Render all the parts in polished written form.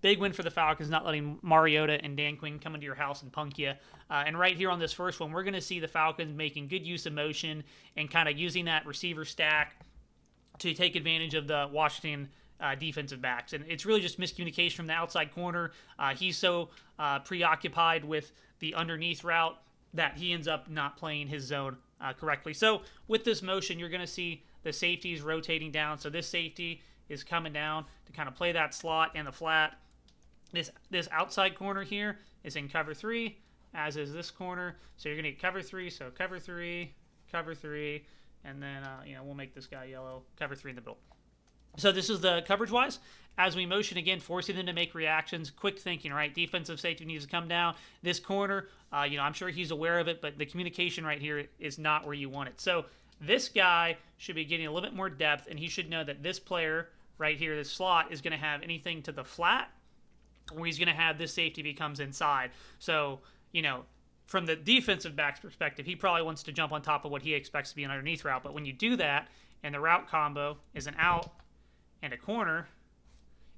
big win for the Falcons, not letting Mariota and Dan Quinn come into your house and punk you. And right here on this first one, we're going to see the Falcons making good use of motion and kind of using that receiver stack to take advantage of the Washington defensive backs. And it's really just miscommunication from the outside corner. He's so preoccupied with the underneath route that he ends up not playing his zone correctly. So with this motion, you're going to see the safeties rotating down. So this safety is coming down to kind of play that slot and the flat. This outside corner here is in cover 3, as is this corner. So you're going to get cover 3. So cover 3, and then we'll make this guy yellow. Cover 3 in the middle. So this is the coverage-wise. As we motion again, forcing them to make reactions, quick thinking, right? Defensive safety needs to come down. This corner, I'm sure he's aware of it, but the communication right here is not where you want it. So this guy should be getting a little bit more depth, and he should know that this player right here, this slot, is going to have anything to the flat, or he's going to have this safety if he comes inside. So, from the defensive back's perspective, he probably wants to jump on top of what he expects to be an underneath route. But when you do that, and the route combo is an out and a corner,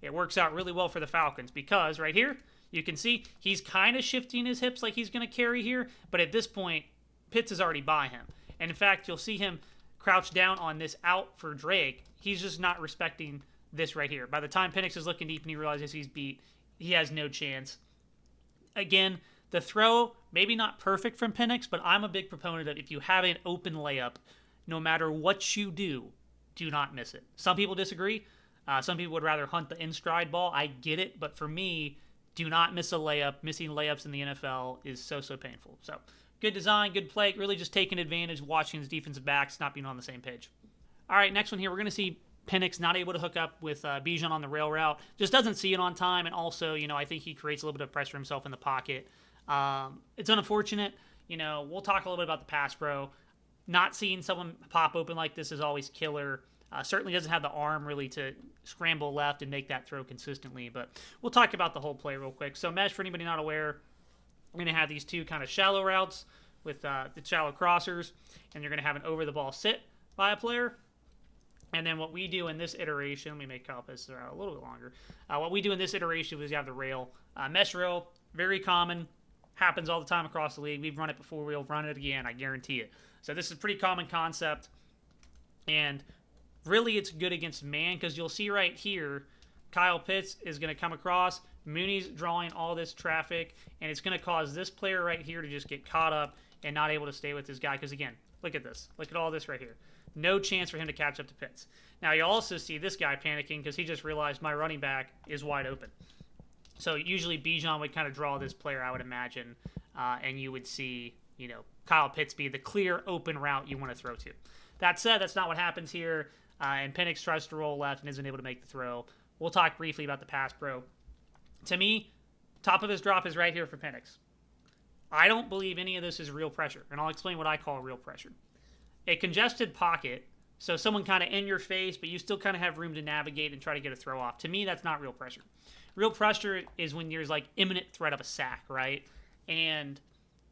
it works out really well for the Falcons because right here, you can see he's kind of shifting his hips like he's going to carry here. But at this point, Pitts is already by him. And in fact, you'll see him crouch down on this out for Drake. He's just not respecting this right here. By the time Penix is looking deep and he realizes he's beat, he has no chance. Again, the throw, maybe not perfect from Penix, but I'm a big proponent of if you have an open layup, no matter what you do not miss it. Some people disagree. Some people would rather hunt the in-stride ball. I get it, but for me, do not miss a layup. Missing layups in the NFL is so painful. So, good design, good play, really just taking advantage of Washington's defensive backs not being on the same page. All right, next one here, we're going to see Penix not able to hook up with Bijan on the rail route. Just doesn't see it on time, and also, I think he creates a little bit of pressure himself in the pocket. It's unfortunate. We'll talk a little bit about the pass pro. Not seeing someone pop open like this is always killer. Certainly doesn't have the arm really to scramble left and make that throw consistently, but we'll talk about the whole play real quick. So mesh, for anybody not aware, we're going to have these two kind of shallow routes with the shallow crossers, and you're going to have an over-the-ball sit by a player. And then what we do in this iteration, let me make Kyle Pitts out a little bit longer. What we do in this iteration is you have the rail. Mesh rail, very common, happens all the time across the league. We've run it before, we'll run it again, I guarantee it. So this is a pretty common concept, and really it's good against man because you'll see right here, Kyle Pitts is going to come across, Mooney's drawing all this traffic, and it's going to cause this player right here to just get caught up and not able to stay with this guy because, again, look at this. Look at all this right here. No chance for him to catch up to Pitts. Now, you also see this guy panicking because he just realized my running back is wide open. So usually Bijan would kind of draw this player, I would imagine, and you would see, Kyle Pitts be the clear open route you want to throw to. That said, that's not what happens here, and Penix tries to roll left and isn't able to make the throw. We'll talk briefly about the pass pro. To me, top of his drop is right here for Penix. I don't believe any of this is real pressure, and I'll explain what I call real pressure. A congested pocket, so someone kind of in your face, but you still kind of have room to navigate and try to get a throw off. To me, that's not real pressure. Real pressure is when there's like imminent threat of a sack, right? And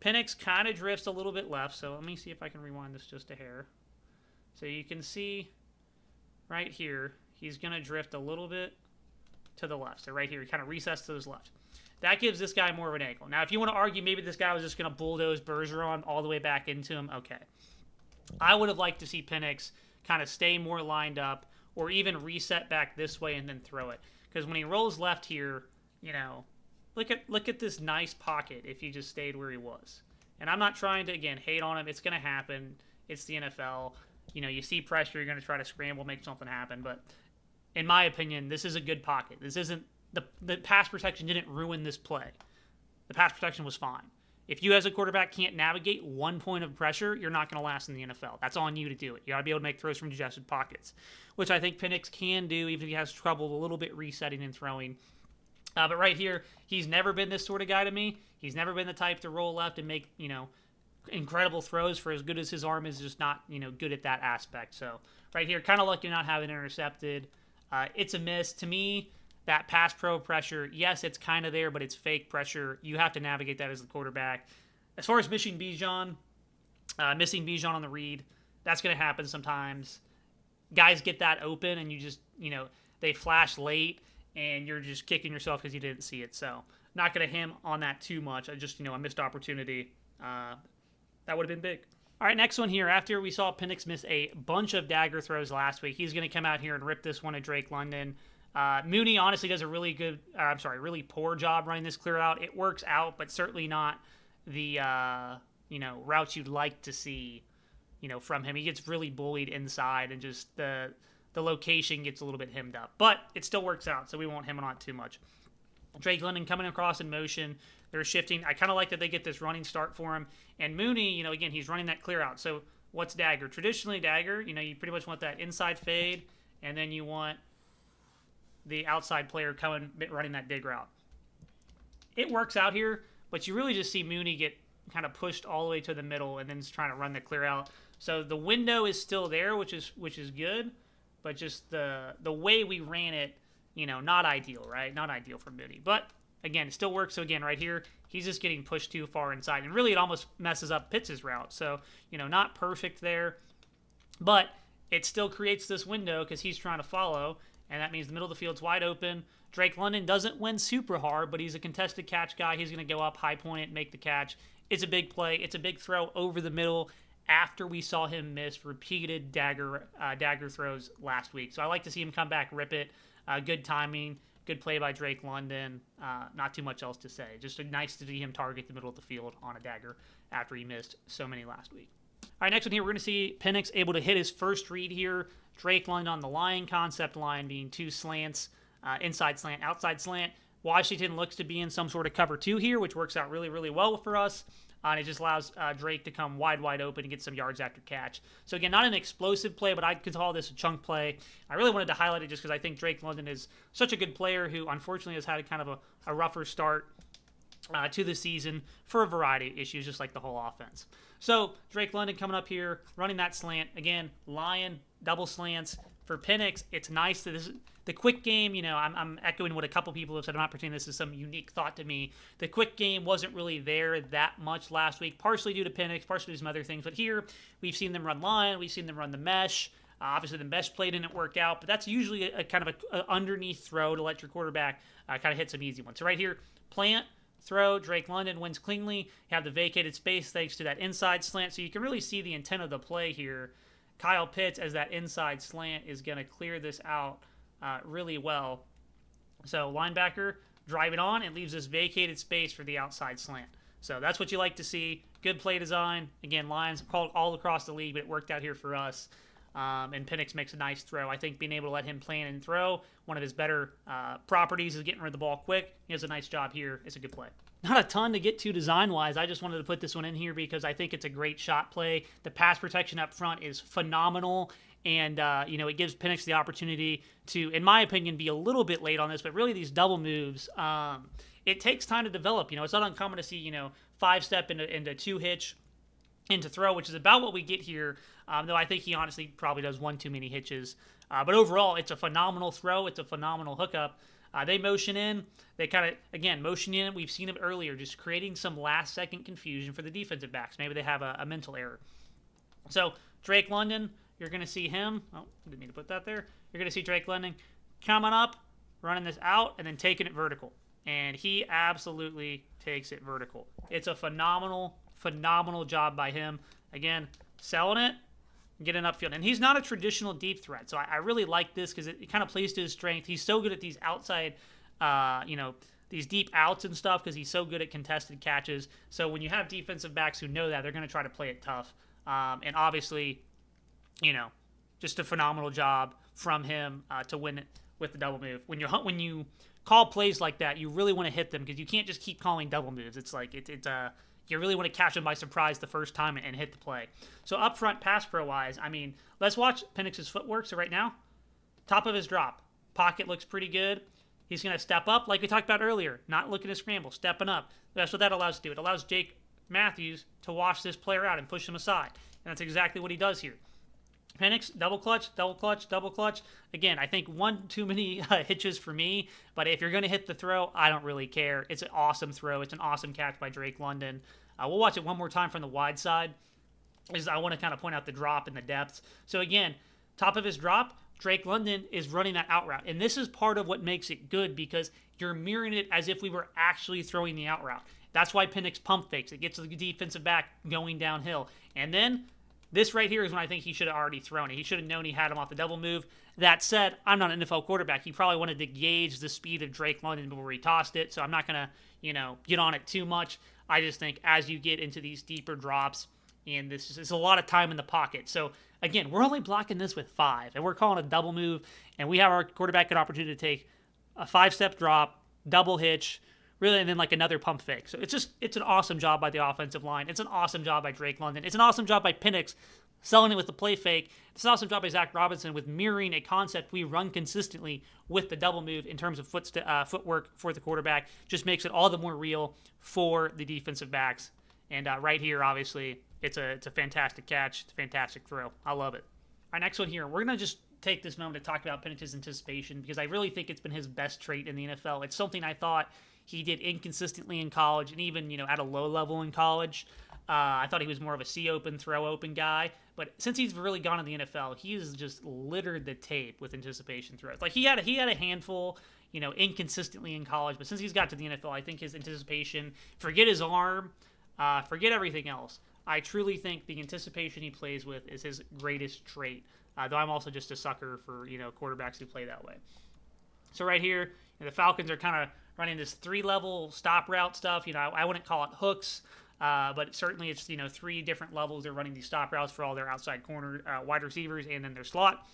Penix kind of drifts a little bit left, so let me see if I can rewind this just a hair. So you can see right here, he's going to drift a little bit to the left. So right here, he kind of recesses to his left. That gives this guy more of an angle. Now, if you want to argue maybe this guy was just going to bulldoze Bergeron all the way back into him, okay. I would have liked to see Penix kind of stay more lined up or even reset back this way and then throw it. Because when he rolls left here, look at this nice pocket if he just stayed where he was. And I'm not trying to, again, hate on him. It's going to happen. It's the NFL. You see pressure, you're going to try to scramble, make something happen. But in my opinion, this is a good pocket. This isn't, the pass protection didn't ruin this play. The pass protection was fine. If you as a quarterback can't navigate 1 point of pressure, you're not going to last in the NFL. That's on you to do it. You got to be able to make throws from congested pockets, which I think Penix can do, even if he has trouble a little bit resetting and throwing. But right here, he's never been this sort of guy to me. He's never been the type to roll left and make, incredible throws for as good as his arm is just not, good at that aspect. So right here, kind of lucky not having intercepted. It's a miss. To me, that pass pro pressure, yes, it's kind of there, but it's fake pressure. You have to navigate that as the quarterback. As far as missing Bijan on the read, that's going to happen sometimes. Guys get that open, and you just, they flash late, and you're just kicking yourself because you didn't see it. So not going to ham on that too much. I just, a missed opportunity. That would have been big. All right, next one here. After we saw Penix miss a bunch of dagger throws last week, he's going to come out here and rip this one at Drake London. Mooney honestly does a really poor job running this clear out. It works out, but certainly not the routes you'd like to see, from him. He gets really bullied inside, and just the location gets a little bit hemmed up. But it still works out, so we won't hem it on too much. Drake London coming across in motion. They're shifting. I kind of like that they get this running start for him. And Mooney, again, he's running that clear out. So what's dagger? Traditionally, dagger, you pretty much want that inside fade, and then you want the outside player running that dig route. It works out here, but you really just see Mooney get kind of pushed all the way to the middle and then just trying to run the clear out. So the window is still there, which is good, but just the way we ran it, not ideal, right? Not ideal for Mooney. But again, it still works. So again, right here, he's just getting pushed too far inside. And really, it almost messes up Pitts' route. So, not perfect there. But it still creates this window because he's trying to follow. And that means the middle of the field's wide open. Drake London doesn't win super hard, but he's a contested catch guy. He's going to go up, high point it, make the catch. It's a big play. It's a big throw over the middle after we saw him miss repeated dagger throws last week. So I like to see him come back, rip it. Good timing. Good play by Drake London. Not too much else to say. Just nice to see him target the middle of the field on a dagger after he missed so many last week. All right, next one here, we're going to see Penix able to hit his first read here. Drake London on the line concept, line being two slants, inside slant, outside slant. Washington looks to be in some sort of cover 2 here, which works out really, really well for us. And it just allows Drake to come wide open and get some yards after catch. So again, not an explosive play, but I could call this a chunk play. I really wanted to highlight it just because I think Drake London is such a good player who unfortunately has had a kind of a rougher start to the season for a variety of issues, just like the whole offense. So Drake London coming up here, running that slant. Again, Lion, double slants. For Penix, it's nice that this is the quick game. I'm echoing what a couple people have said. I'm not pretending this is some unique thought to me. The quick game wasn't really there that much last week, partially due to Penix, partially due to some other things. But here, we've seen them run line. We've seen them run the mesh. Obviously, the mesh play didn't work out, but that's usually a kind of a underneath throw to let your quarterback kind of hit some easy ones. So right here, plant, throw, Drake London wins cleanly. You have the vacated space thanks to that inside slant. So you can really see the intent of the play here. Kyle Pitts, as that inside slant, is going to clear this out really well. So linebacker driving on, it leaves this vacated space for the outside slant. So that's what you like to see. Good play design. Again, Lions called all across the league, but it worked out here for us. And Penix makes a nice throw. I think being able to let him plan and throw, one of his better properties is getting rid of the ball quick. He does a nice job here. It's a good play. Not a ton to get to design-wise. I just wanted to put this one in here because I think it's a great shot play. The pass protection up front is phenomenal, and it gives Penix the opportunity to, in my opinion, be a little bit late on this. But really, these double moves, it takes time to develop. It's not uncommon to see 5-step into 2-hitch into throw, which is about what we get here. Though I think he honestly probably does one too many hitches. But overall, it's a phenomenal throw. It's a phenomenal hookup. They motion in. They kind of, again, motion in. We've seen it earlier, just creating some last-second confusion for the defensive backs. Maybe they have a mental error. So Drake London, you're going to see him. Oh, didn't mean to put that there. You're going to see Drake London coming up, running this out, and then taking it vertical. And he absolutely takes it vertical. It's a phenomenal job by him. Again, selling it, getting upfield. And he's not a traditional deep threat. So I really like this because it kind of plays to his strength. He's so good at these outside, these deep outs and stuff because he's so good at contested catches. So when you have defensive backs who know that, they're going to try to play it tough. And obviously, just a phenomenal job from him to win it with the double move. When you call plays like that, you really want to hit them because you can't just keep calling double moves. It's like you really want to catch them by surprise the first time and hit the play. So up front, pass pro-wise, let's watch Penix's footwork. So right now, top of his drop. Pocket looks pretty good. He's going to step up like we talked about earlier, not looking to scramble, stepping up. That's what that allows to do. It allows Jake Matthews to wash this player out and push him aside. And that's exactly what he does here. Penix, double clutch. Again, I think one too many hitches for me, but if you're going to hit the throw, I don't really care. It's an awesome throw. It's an awesome catch by Drake London. We'll watch it one more time from the wide side. I want to kind of point out the drop and the depth. So again, top of his drop, Drake London is running that out route. And this is part of what makes it good because you're mirroring it as if we were actually throwing the out route. That's why Penix pump fakes. It gets the defensive back going downhill. And then this right here is when I think he should have already thrown it. He should have known he had him off the double move. That said, I'm not an NFL quarterback. He probably wanted to gauge the speed of Drake London before he tossed it. So I'm not going to, get on it too much. I just think as you get into these deeper drops, and this is a lot of time in the pocket. So again, we're only blocking this with 5, and we're calling a double move, and we have our quarterback an opportunity to take a 5-step drop, double hitch, really, and then like another pump fake. So it's an awesome job by the offensive line. It's an awesome job by Drake London. It's an awesome job by Penix selling it with the play fake. It's an awesome job by Zac Robinson with mirroring a concept we run consistently with the double move in terms of footwork for the quarterback. Just makes it all the more real for the defensive backs. And right here, obviously, it's a fantastic catch. It's a fantastic throw. I love it. All right, next one here. We're going to just take this moment to talk about Penix's anticipation because I really think it's been his best trait in the NFL. It's something I thought he did inconsistently in college and even, at a low level in college. I thought he was more of a see open, throw open guy. But since he's really gone in the NFL, he has just littered the tape with anticipation throws. Like he had a handful, inconsistently in college. But since he's got to the NFL, I think his anticipation, forget his arm, forget everything else. I truly think the anticipation he plays with is his greatest trait. Though I'm also just a sucker for, quarterbacks who play that way. So right here, the Falcons are kind of running this 3-level stop route stuff. I wouldn't call it hooks, but certainly it's, 3 different levels. They're running these stop routes for all their outside corner wide receivers and then their slot.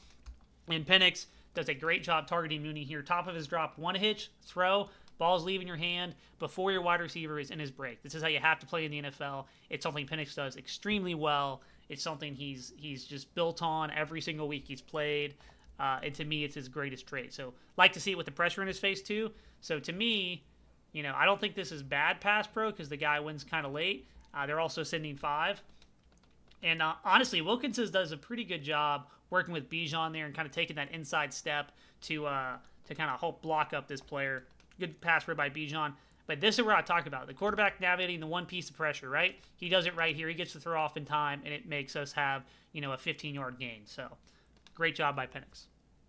And Penix does a great job targeting Mooney here. Top of his drop, one hitch, throw, ball's leaving your hand before your wide receiver is in his break. This is how you have to play in the NFL. It's something Penix does extremely well. It's something he's just built on every single week he's played. And to me, it's his greatest trait. So like to see it with the pressure in his face too. So to me, I don't think this is bad pass pro because the guy wins kind of late. They're also sending 5. And honestly, Wilkinson does a pretty good job working with Bijan there and kind of taking that inside step to kind of help block up this player. Good pass pro by Bijan. But this is where I talk about the quarterback navigating the one piece of pressure, right? He does it right here. He gets the throw off in time, and it makes us have, a 15-yard gain. So great job by Penix.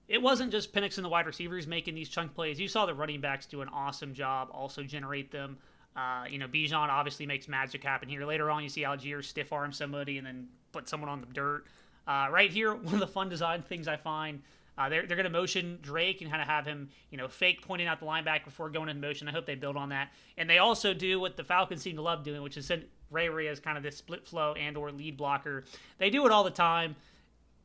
It wasn't just Penix and the wide receivers making these chunk plays. You saw the running backs do an awesome job, also generate them. Bijan obviously makes magic happen here. Later on, you see Algier stiff arm somebody and then put someone on the dirt. Right here, one of the fun design things I find, they're going to motion Drake and kind of have him, fake pointing out the linebacker before going into motion. I hope they build on that. And they also do what the Falcons seem to love doing, which is send Ray as kind of this split flow and or lead blocker. They do it all the time.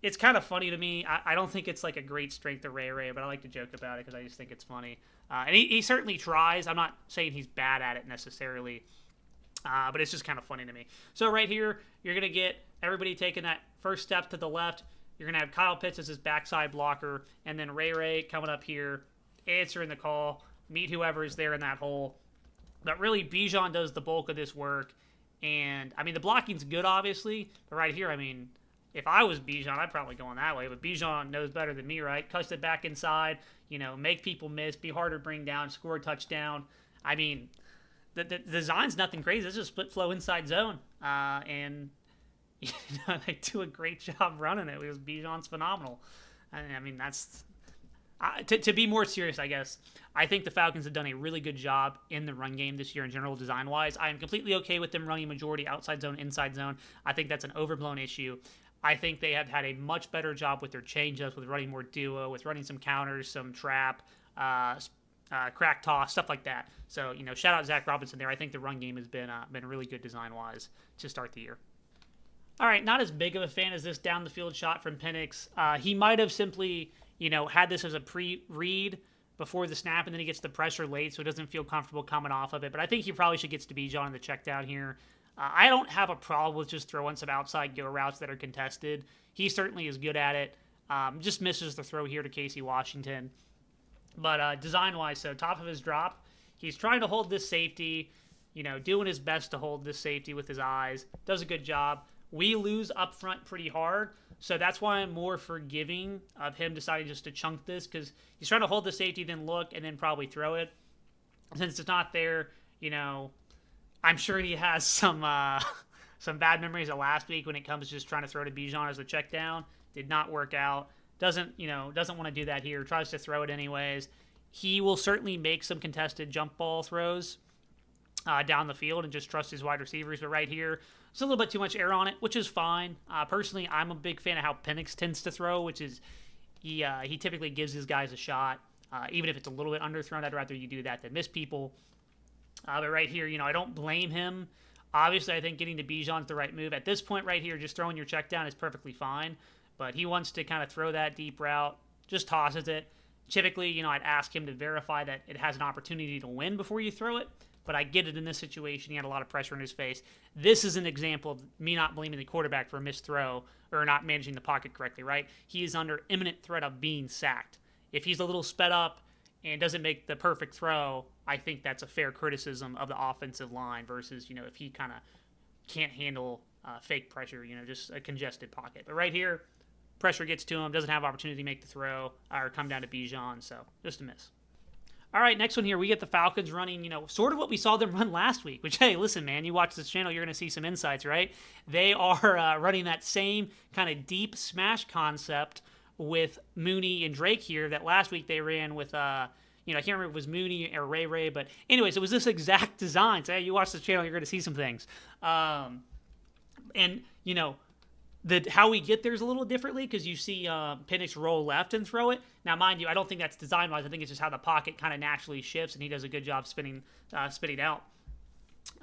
It's kind of funny to me. I don't think it's like a great strength of Ray, but I like to joke about it because I just think it's funny. And he certainly tries. I'm not saying he's bad at it necessarily, but it's just kind of funny to me. So right here, you're going to get everybody taking that first step to the left. You're going to have Kyle Pitts as his backside blocker, and then Ray coming up here, answering the call, meet whoever is there in that hole. But really, Bijan does the bulk of this work. And, the blocking's good, obviously. But right here, if I was Bijan, I'd probably go on that way. But Bijan knows better than me, right? Cuts it back inside, make people miss, be harder to bring down, score a touchdown. The design's nothing crazy. It's just split flow inside zone. And they do a great job running it because Bijan's phenomenal. That's... To be more serious, I guess, I think the Falcons have done a really good job in the run game this year in general design-wise. I am completely okay with them running majority outside zone, inside zone. I think that's an overblown issue. I think they have had a much better job with their change-ups, with running more duo, with running some counters, some trap, crack toss, stuff like that. So, shout out Zac Robinson there. I think the run game has been really good design-wise to start the year. All right, not as big of a fan as this down-the-field shot from Penix. He might have simply... had this as a pre-read before the snap, and then he gets the pressure late, so he doesn't feel comfortable coming off of it. But I think he probably should get to Bijan in the check down here. I don't have a problem with just throwing some outside go routes that are contested. He certainly is good at it. Just misses the throw here to Casey Washington. But design-wise, so top of his drop, he's trying to hold this safety, doing his best to hold this safety with his eyes. Does a good job. We lose up front pretty hard. So that's why I'm more forgiving of him deciding just to chunk this, because he's trying to hold the safety, then look, and then probably throw it. Since it's not there, I'm sure he has some bad memories of last week when it comes to just trying to throw to Bijan as a check down. Did not work out. doesn't want to do that here. Tries to throw it anyways. He will certainly make some contested jump ball throws down the field and just trust his wide receivers. But right here, there's a little bit too much air on it, which is fine. Personally, I'm a big fan of how Penix tends to throw, which is he typically gives his guys a shot. Even if it's a little bit underthrown, I'd rather you do that than miss people. But right here, I don't blame him. Obviously, I think getting to Bijan's the right move. At this point right here, just throwing your check down is perfectly fine. But he wants to kind of throw that deep route, just tosses it. Typically, I'd ask him to verify that it has an opportunity to win before you throw it. But I get it in this situation. He had a lot of pressure in his face. This is an example of me not blaming the quarterback for a missed throw or not managing the pocket correctly, right? He is under imminent threat of being sacked. If he's a little sped up and doesn't make the perfect throw, I think that's a fair criticism of the offensive line versus, if he kind of can't handle fake pressure, just a congested pocket. But right here, pressure gets to him, doesn't have opportunity to make the throw or come down to Bijan, so just a miss. All right, next one here, we get the Falcons running, sort of what we saw them run last week, which, hey, listen, man, you watch this channel, you're going to see some insights, right? They are running that same kind of deep smash concept with Mooney and Drake here that last week they ran with, I can't remember if it was Mooney or Ray, but anyways, it was this exact design. So, hey, you watch this channel, you're going to see some things. How we get there is a little differently because you see Penix roll left and throw it. Now, mind you, I don't think that's design-wise. I think it's just how the pocket kind of naturally shifts, and he does a good job spinning out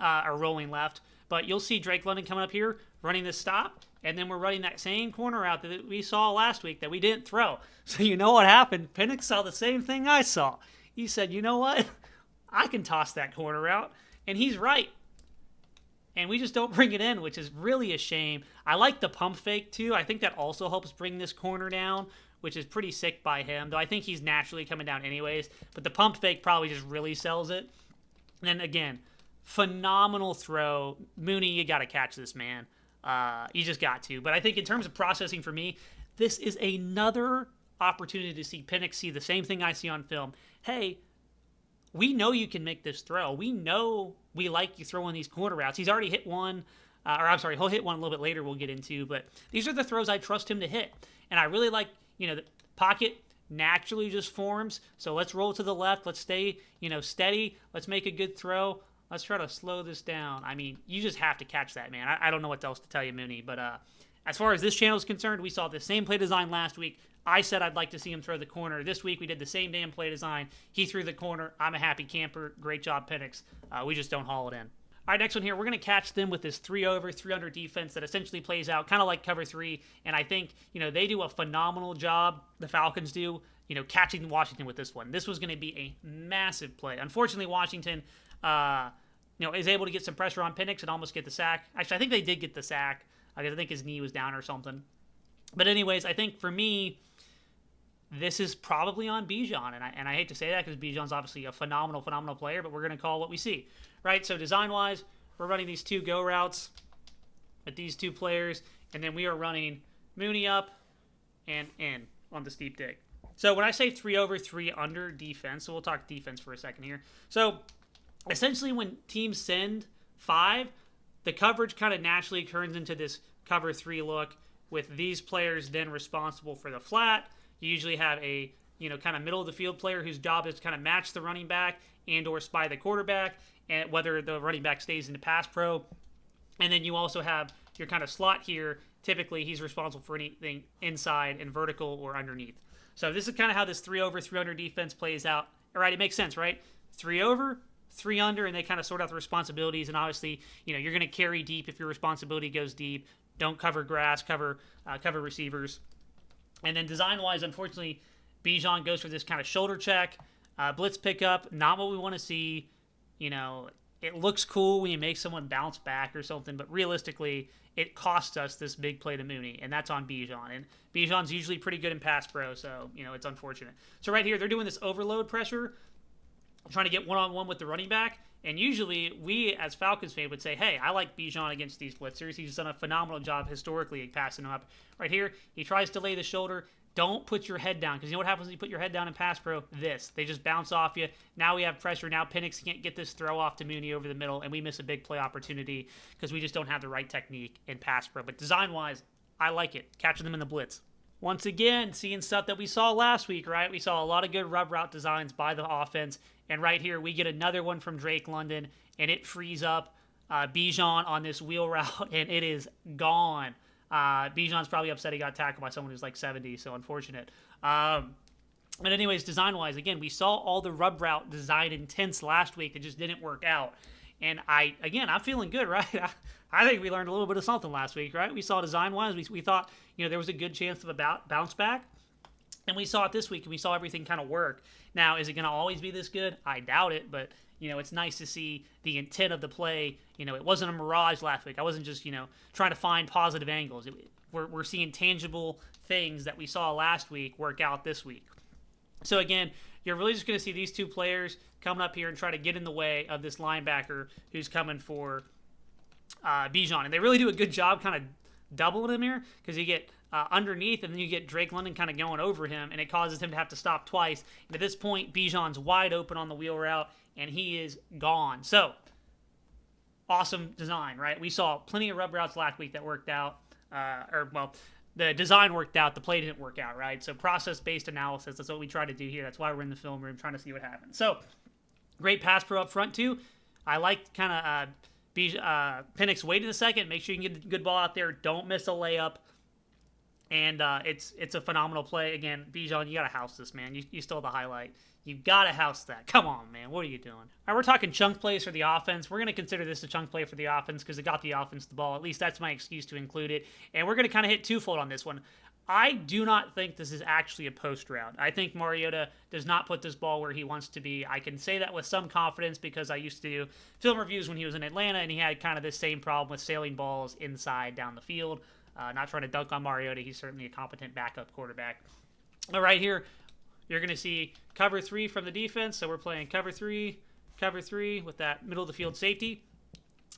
or rolling left. But you'll see Drake London coming up here, running this stop, and then we're running that same corner out that we saw last week that we didn't throw. So you know what happened? Penix saw the same thing I saw. He said, you know what? I can toss that corner out, and he's right. And we just don't bring it in, which is really a shame. I like the pump fake, too. I think that also helps bring this corner down, which is pretty sick by him, though I think he's naturally coming down anyways. But the pump fake probably just really sells it. And then, again, phenomenal throw. Mooney, you got to catch this, man. You just got to. But I think in terms of processing for me, this is another opportunity to see Penix see the same thing I see on film. Hey, we know you can make this throw. We know we like you throwing these corner routes. He's already hit one, he'll hit one a little bit later we'll get into, but these are the throws I trust him to hit. And I really like, the pocket naturally just forms. So let's roll to the left. Let's stay, steady. Let's make a good throw. Let's try to slow this down. I mean, you just have to catch that, man. I don't know what else to tell you, Mooney. But as far as this channel is concerned, we saw the same play design last week. I said I'd like to see him throw the corner. This week we did the same damn play design. He threw the corner. I'm a happy camper. Great job, Penix. We just don't haul it in. All right, next one here. We're going to catch them with this 3-over, 3-under defense that essentially plays out kind of like cover 3. And I think, they do a phenomenal job. The Falcons do, catching Washington with this one. This was going to be a massive play. Unfortunately, Washington, is able to get some pressure on Penix and almost get the sack. Actually, I think they did get the sack because I think his knee was down or something. But anyways, I think for me, this is probably on Bijan, and I hate to say that because Bijan's obviously a phenomenal player, but we're going to call what we see, right? So design-wise, we're running these two go routes with these two players, and then we are running Mooney up and in on the steep dig. So when I say 3-over, 3-under defense, so we'll talk defense for a second here. So essentially when teams send 5, the coverage kind of naturally turns into this cover 3 look with these players then responsible for the flat. You usually have a, kind of middle of the field player whose job is to kind of match the running back and or spy the quarterback, and whether the running back stays in the pass pro. And then you also have your kind of slot here. Typically, he's responsible for anything inside and vertical or underneath. So this is kind of how this 3-over, 3-under defense plays out. All right, it makes sense, right? 3-over, 3-under, and they kind of sort out the responsibilities. And obviously, you're going to carry deep if your responsibility goes deep. Don't cover grass, cover receivers. And then design-wise, unfortunately, Bijan goes for this kind of shoulder check, blitz pickup, not what we want to see. It looks cool when you make someone bounce back or something, but realistically, it costs us this big play to Mooney, and that's on Bijan. And Bijan's usually pretty good in pass pro, so, it's unfortunate. So right here, they're doing this overload pressure, trying to get one-on-one with the running back. And usually, we as Falcons fans would say, hey, I like Bijan against these blitzers. He's done a phenomenal job historically passing him up. Right here, he tries to lay the shoulder. Don't put your head down, because you know what happens when you put your head down in pass pro? They just bounce off you. Now we have pressure. Now Penix can't get this throw off to Mooney over the middle, and we miss a big play opportunity because we just don't have the right technique in pass pro. But design-wise, I like it. Catching them in the blitz. once again, seeing stuff that we saw last week, right? We saw a lot of good rub route designs by the offense. And right here, we get another one from Drake London, and it frees up Bijan on this wheel route, and it is gone. Bijan's probably upset he got tackled by someone who's like 70, so unfortunate. But anyways, design-wise, again, we saw all the rub route design intents last week that just didn't work out. And I'm feeling good, right? I think we learned a little bit of something last week, right? We saw design-wise, we thought, there was a good chance of a bounce back. And we saw it this week, and we saw everything kind of work. Now, is it going to always be this good? I doubt it, but, it's nice to see the intent of the play. It wasn't a mirage last week. I wasn't just, trying to find positive angles. We're seeing tangible things that we saw last week work out this week. So, again, you're really just going to see these two players coming up here and try to get in the way of this linebacker who's coming for Bijan. And they really do a good job kind of doubling him here because you get underneath and then you get Drake London kind of going over him, and it causes him to have to stop twice. And at this point, Bijan's wide open on the wheel route, and he is gone. So, awesome design, right? We saw plenty of rub routes last week that worked out. The design worked out, the play didn't work out, right? So process-based analysis, that's what we try to do here. That's why we're in the film room trying to see what happens. So, great pass pro up front, too. I like kind of Penix wait in a second, make sure you can get a good ball out there, don't miss a layup, and it's a phenomenal play. Again, Bijan, you got to house this, man. You stole the highlight. You got to house that. Come on, man. What are you doing? All right, we're talking chunk plays for the offense. We're going to consider this a chunk play for the offense because it got the offense the ball. At least that's my excuse to include it. And we're going to kind of hit twofold on this one. I do not think this is actually a post route. I think Mariota does not put this ball where he wants to be. I can say that with some confidence because I used to do film reviews when he was in Atlanta, and he had kind of this same problem with sailing balls inside down the field. Not trying to dunk on Mariota. He's certainly a competent backup quarterback. But right here, you're going to see cover 3 from the defense. So we're playing cover 3 with that middle of the field safety.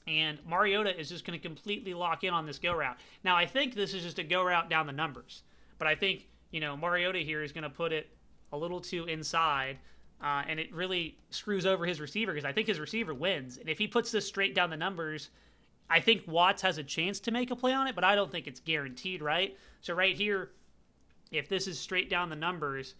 And Mariota is just going to completely lock in on this go route. Now, I think this is just a go route down the numbers. But I think, Mariota here is going to put it a little too inside. And it really screws over his receiver because I think his receiver wins. And if he puts this straight down the numbers, I think Watts has a chance to make a play on it, but I don't think it's guaranteed, right? So right here, if this is straight down the numbers,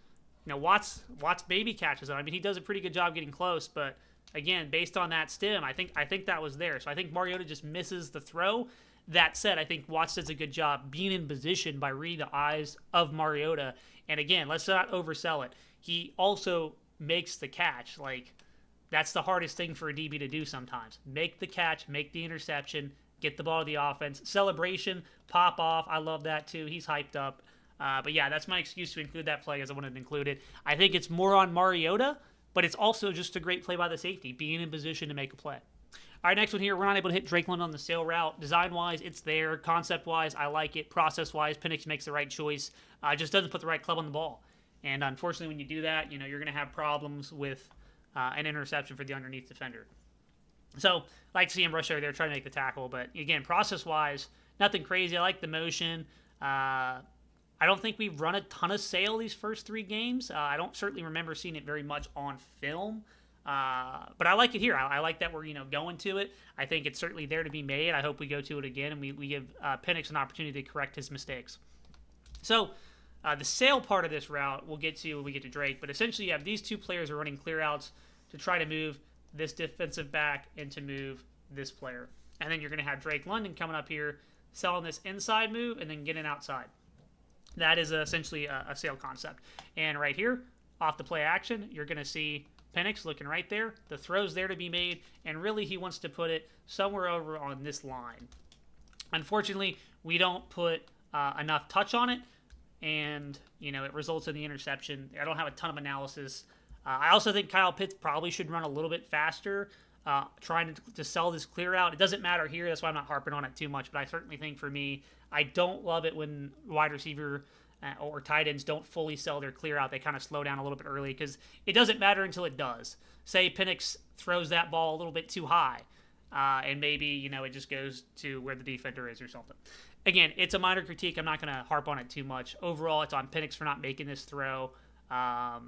Watts baby catches it. I mean, he does a pretty good job getting close, but again, based on that stem, I think that was there. So I think Mariota just misses the throw. That said, I think Watts does a good job being in position by reading the eyes of Mariota. And again, let's not oversell it. He also makes the catch. Like, that's the hardest thing for a DB to do sometimes. Make the catch, make the interception, get the ball to the offense. Celebration, pop off. I love that too. He's hyped up. But yeah, that's my excuse to include that play as I wanted to include it. I think it's more on Mariota, but it's also just a great play by the safety, being in position to make a play. All right, next one here. We're not able to hit Drake London on the sail route. Design-wise, it's there. Concept-wise, I like it. Process-wise, Penix makes the right choice. Just doesn't put the right club on the ball. And unfortunately, when you do that, you're going to have problems with an interception for the underneath defender. So, like to see him rush over there, trying to make the tackle. But again, process-wise, nothing crazy. I like the motion. I don't think we've run a ton of sail these first 3 games. I don't certainly remember seeing it very much on film. But I like it here. I like that we're going to it. I think it's certainly there to be made. I hope we go to it again and we give Penix an opportunity to correct his mistakes. So the sail part of this route we'll get to when we get to Drake. But essentially you have these 2 players are running clear outs to try to move this defensive back and to move this player. And then you're going to have Drake London coming up here, selling this inside move and then getting outside. That is essentially a sail concept. And right here, off the play action, you're going to see Penix looking right there. The throw's there to be made, and really he wants to put it somewhere over on this line. Unfortunately, we don't put enough touch on it, and it results in the interception. I don't have a ton of analysis. I also think Kyle Pitts probably should run a little bit faster, trying to sell this clear out. It doesn't matter here. That's why I'm not harping on it too much, but I certainly think for me, I don't love it when wide receiver or tight ends don't fully sell their clear out. They kind of slow down a little bit early because it doesn't matter until it does. Say Penix throws that ball a little bit too high, and maybe, it just goes to where the defender is or something. Again, it's a minor critique. I'm not going to harp on it too much. Overall, it's on Penix for not making this throw. Yeah,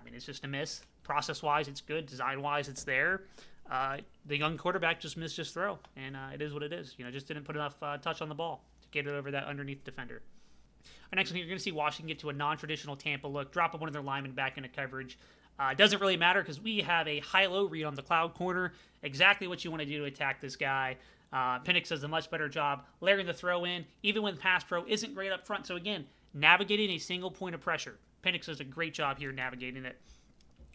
it's just a miss. Process-wise, it's good. Design-wise, it's there. The young quarterback just missed his throw, and it is what it is. Just didn't put enough touch on the ball to get it over that underneath defender. Our next one here, you're going to see Washington get to a non-traditional Tampa look, drop one of their linemen back into coverage. It doesn't really matter because we have a high-low read on the cloud corner. Exactly what you want to do to attack this guy. Penix does a much better job layering the throw in, even when pass pro isn't great up front. So again, navigating a single point of pressure. Penix does a great job here navigating it.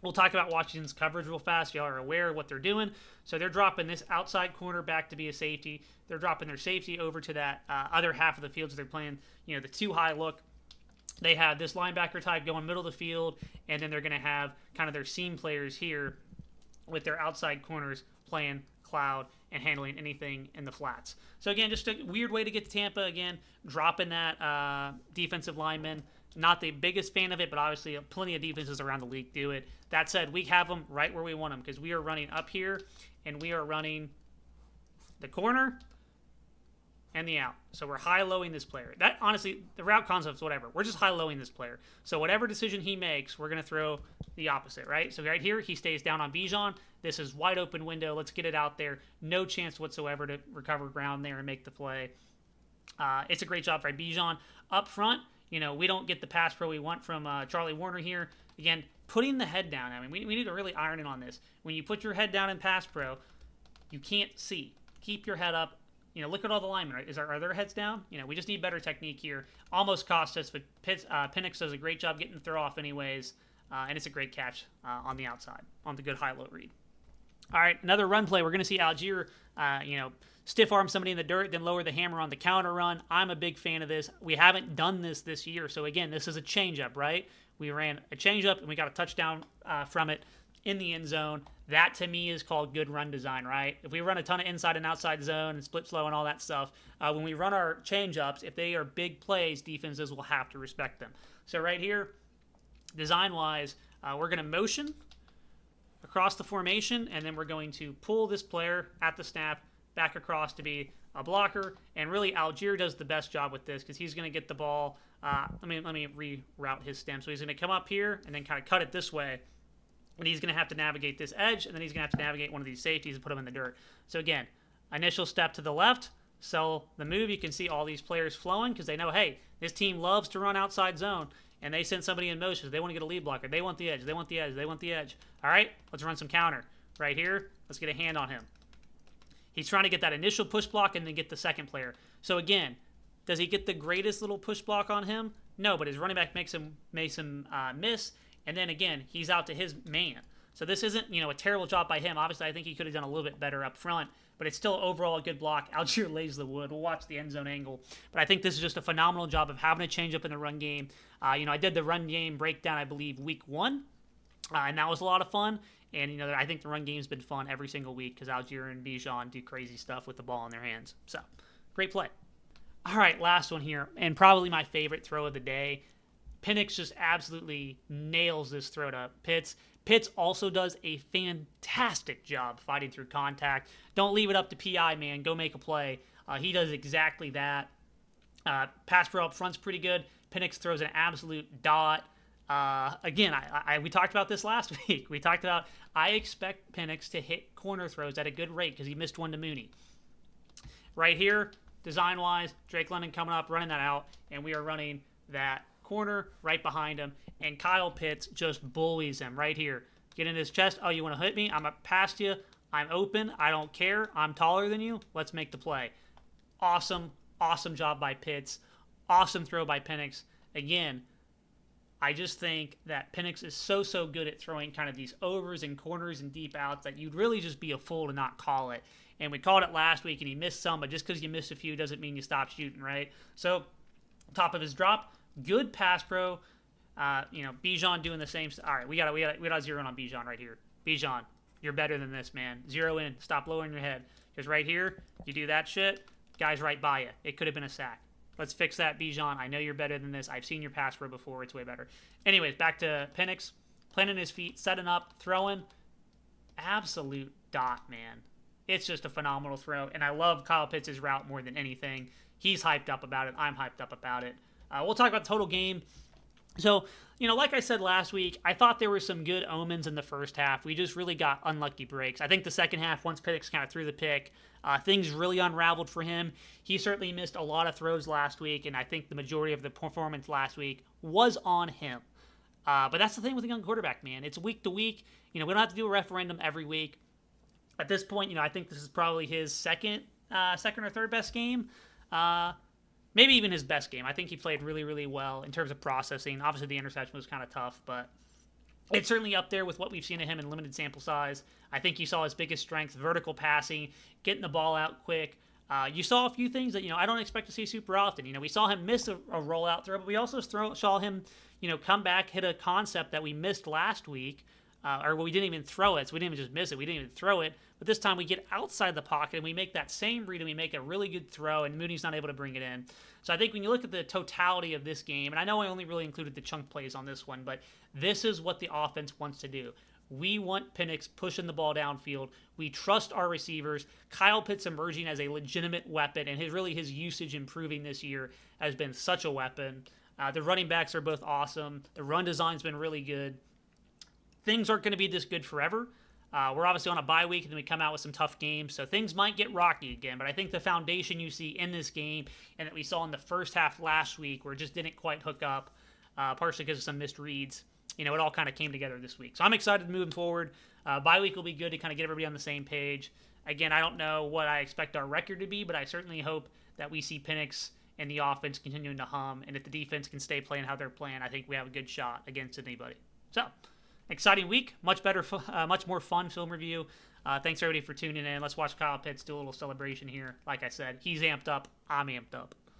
We'll talk about Washington's coverage real fast. Y'all are aware of what they're doing. So they're dropping this outside corner back to be a safety. They're dropping their safety over to that other half of the field. So they're playing, the too high look. They have this linebacker type going middle of the field, and then they're going to have kind of their seam players here with their outside corners playing cloud and handling anything in the flats. So again, just a weird way to get to Tampa. Again, dropping that defensive lineman. Not the biggest fan of it, but obviously plenty of defenses around the league do it. That said, we have them right where we want them because we are running up here, and we are running the corner and the out. So we're high-lowing this player. That, honestly, the route concept's whatever. We're just high-lowing this player. So whatever decision he makes, we're going to throw the opposite, right? So right here, he stays down on Bijan. This is wide open window. Let's get it out there. No chance whatsoever to recover ground there and make the play. It's a great job by Bijan. Up front, we don't get the pass pro we want from Charlie Warner here. Again, putting the head down. I mean, we need to really iron in on this. When you put your head down in pass pro, you can't see. Keep your head up. Look at all the linemen, right? Are their heads down? We just need better technique here. Almost cost us, but Penix does a great job getting the throw off anyways, and it's a great catch on the outside, on the good high-low read. All right, another run play. We're going to see Algier, stiff arm somebody in the dirt, then lower the hammer on the counter run. I'm a big fan of this. We haven't done this year, so again, this is a changeup, right? We ran a changeup, and we got a touchdown from it in the end zone. That, to me, is called good run design, right? If we run a ton of inside and outside zone and split flow and all that stuff, when we run our change-ups, if they are big plays, defenses will have to respect them. So right here, design-wise, we're going to motion across the formation, and then we're going to pull this player at the snap back across to be a blocker. And really, Algier does the best job with this because he's going to get the ball. Let me reroute his stem. So he's going to come up here and then kind of cut it this way. And he's going to have to navigate this edge, and then he's going to have to navigate one of these safeties and put them in the dirt. So again, initial step to the left, sell the move. You can see all these players flowing because they know, hey, this team loves to run outside zone, and they send somebody in motion. They want to get a lead blocker. They want the edge. They want the edge. They want the edge. All right, let's run some counter. Right here, let's get a hand on him. He's trying to get that initial push block and then get the second player. So again, does he get the greatest little push block on him? No, but his running back makes him miss. And then again, he's out to his man. So this isn't, a terrible job by him. Obviously, I think he could have done a little bit better up front, but it's still overall a good block. Algier lays the wood. We'll watch the end zone angle. But I think this is just a phenomenal job of having a change up in the run game. I did the run game breakdown, I believe, week 1, and that was a lot of fun. And, I think the run game's been fun every single week because Algier and Bijan do crazy stuff with the ball in their hands. So, great play. All right, last one here, and probably my favorite throw of the day. Penix just absolutely nails this throw to Pitts. Pitts also does a fantastic job fighting through contact. Don't leave it up to PI, man. Go make a play. He does exactly that. Pass pro up front's pretty good. Penix throws an absolute dot. Again, we talked about this last week. We talked about I expect Penix to hit corner throws at a good rate because he missed one to Mooney. Right here, design-wise, Drake London coming up, running that out, and we are running that corner right behind him, and Kyle Pitts just bullies him right here. Get in his chest. Oh, you want to hit me? I'm up past you. I'm open. I don't care. I'm taller than you. Let's make the play. Awesome job by Pitts. Awesome throw by Penix. Again, I just think that Penix is so good at throwing kind of these overs and corners and deep outs that you'd really just be a fool to not call it. And we called it last week, and he missed some, but just because you missed a few doesn't mean you stop shooting, right? So, top of his drop, good pass pro. Bijan doing the same. All right, we got zero in on Bijan right here. Bijan, you're better than this, man. Zero in. Stop lowering your head. Because right here, you do that shit, guy's right by you. It could have been a sack. Let's fix that, Bijan. I know you're better than this. I've seen your pass pro before. It's way better. Anyways, back to Penix. Planting his feet, setting up, throwing. Absolute dot, man. It's just a phenomenal throw. And I love Kyle Pitts' route more than anything. He's hyped up about it. I'm hyped up about it. We'll talk about the total game. So, like I said last week, I thought there were some good omens in the first half. We just really got unlucky breaks. I think the second half, once Penix kind of threw the pick, things really unraveled for him. He certainly missed a lot of throws last week, and I think the majority of the performance last week was on him. But that's the thing with a young quarterback, man. It's week to week. We don't have to do a referendum every week. At this point, I think this is probably his second or third best game. Maybe even his best game. I think he played really, really well in terms of processing. Obviously, the interception was kind of tough, but it's certainly up there with what we've seen of him in limited sample size. I think you saw his biggest strength, vertical passing, getting the ball out quick. You saw a few things that, I don't expect to see super often. We saw him miss a rollout throw, but we also saw him, come back, hit a concept that we missed last week. We didn't even throw it, so we didn't even just miss it. We didn't even throw it. But this time we get outside the pocket and we make that same read and we make a really good throw, and Mooney's not able to bring it in. So I think when you look at the totality of this game, and I know I only really included the chunk plays on this one, but this is what the offense wants to do. We want Penix pushing the ball downfield. We trust our receivers. Kyle Pitts emerging as a legitimate weapon, and his usage improving this year has been such a weapon. The running backs are both awesome. The run design's been really good. Things aren't going to be this good forever. We're obviously on a bye week, and then we come out with some tough games, so things might get rocky again. But I think the foundation you see in this game and that we saw in the first half last week, where it just didn't quite hook up, partially because of some missed reads, it all kind of came together this week. So I'm excited moving forward. Bye week will be good to kind of get everybody on the same page. Again, I don't know what I expect our record to be, but I certainly hope that we see Penix and the offense continuing to hum, and if the defense can stay playing how they're playing, I think we have a good shot against anybody. So, exciting week, much more fun film review. Thanks everybody for tuning in. Let's watch Kyle Pitts do a little celebration here. Like I said, he's amped up. I'm amped up.